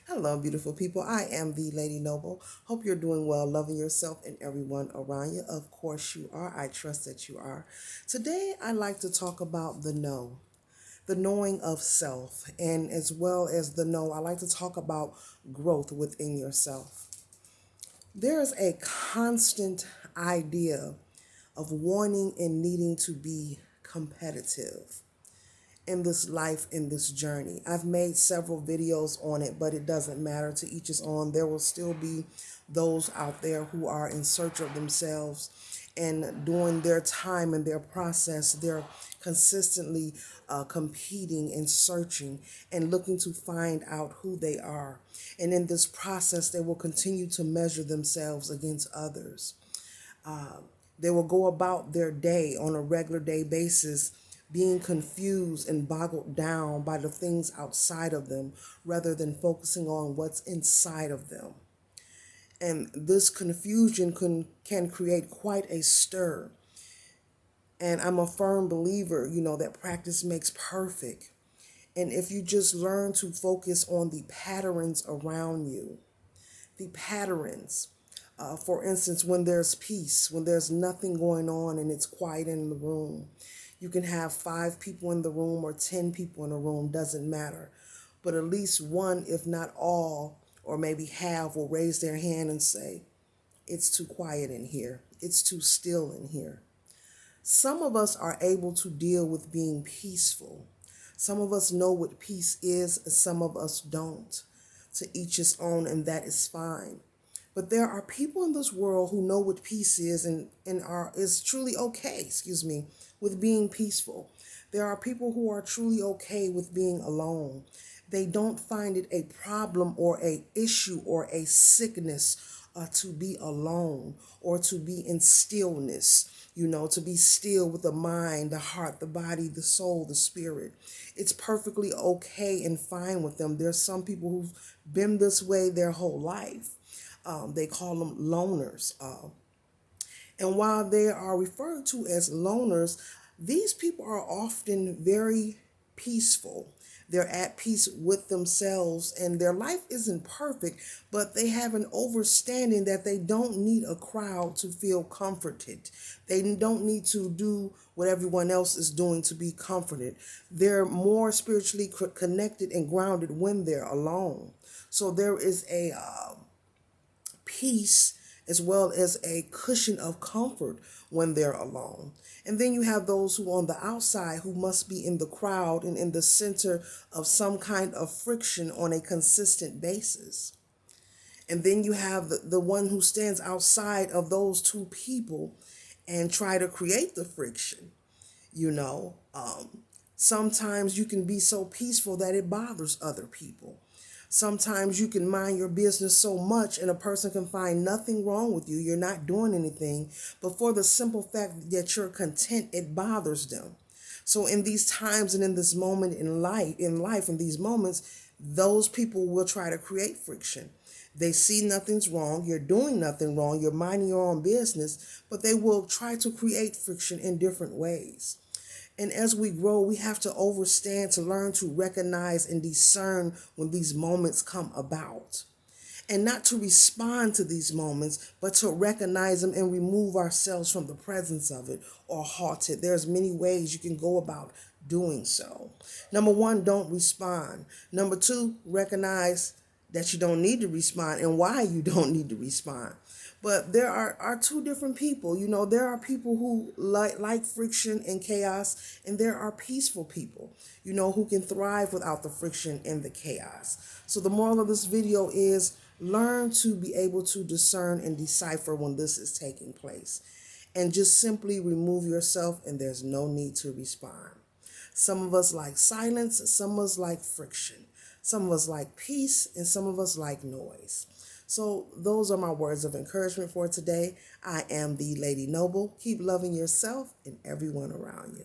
Hello, beautiful people. I am the Lady Noble. Hope you're doing well, loving yourself and everyone around you. Of course, you are. I trust that you are. Today, I like to talk about the knowing of self, and as well as the know, I like to talk about growth within yourself. There is a constant idea of wanting and needing to be competitive in this life, in this journey. I've made several videos on it, but it doesn't matter. To each his own. There will still be those out there who are in search of themselves, and during their time and their process, they're consistently competing and searching and looking to find out who they are. And in this process, they will continue to measure themselves against others. They will go about their day on a regular day basis, being confused and boggled down by the things outside of them rather than focusing on what's inside of them. And this confusion can create quite a stir. And I'm a firm believer, that practice makes perfect. And if you just learn to focus on the patterns around you, the patterns, for instance, when there's peace, when there's nothing going on and it's quiet in the room, you can have 5 people in the room or 10 people in the room, doesn't matter. But at least one, if not all, or maybe half, will raise their hand and say, it's too quiet in here. It's too still in here. Some of us are able to deal with being peaceful. Some of us know what peace is, and some of us don't. To each his own, and that is fine. But there are people in this world who know what peace is and is truly okay, with being peaceful. There are people who are truly okay with being alone. They don't find it a problem or a issue or a sickness to be alone or to be in stillness, to be still with the mind, the heart, the body, the soul, the spirit. It's perfectly okay and fine with them. There's some people who've been this way their whole life. They call them loners. And while they are referred to as loners, these people are often very peaceful. They're at peace with themselves, and their life isn't perfect, but they have an understanding that they don't need a crowd to feel comforted. They don't need to do what everyone else is doing to be comforted. They're more spiritually connected and grounded when they're alone. So there is a peace as well as a cushion of comfort when they're alone. And then you have those who on the outside who must be in the crowd and in the center of some kind of friction on a consistent basis. And then you have the one who stands outside of those two people and try to create the friction. You know, sometimes you can be so peaceful that it bothers other people. Sometimes you can mind your business so much and a person can find nothing wrong with you. You're not doing anything, but for the simple fact that you're content, it bothers them. So in these times and in this moment in these moments, those people will try to create friction. They see nothing's wrong, you're doing nothing wrong, you're minding your own business, but they will try to create friction in different ways. And as we grow, we have to understand to learn to recognize and discern when these moments come about. And not to respond to these moments, but to recognize them and remove ourselves from the presence of it or halt it. There's many ways you can go about doing so. Number 1, don't respond. Number 2, recognize that you don't need to respond and why you don't need to respond. But there are two different people. There are people who like friction and chaos, and there are peaceful people, who can thrive without the friction and the chaos. So the moral of this video is learn to be able to discern and decipher when this is taking place. And just simply remove yourself, and there's no need to respond. Some of us like silence, some of us like friction. Some of us like peace, and some of us like noise. So those are my words of encouragement for today. I am the Lady Noble. Keep loving yourself and everyone around you.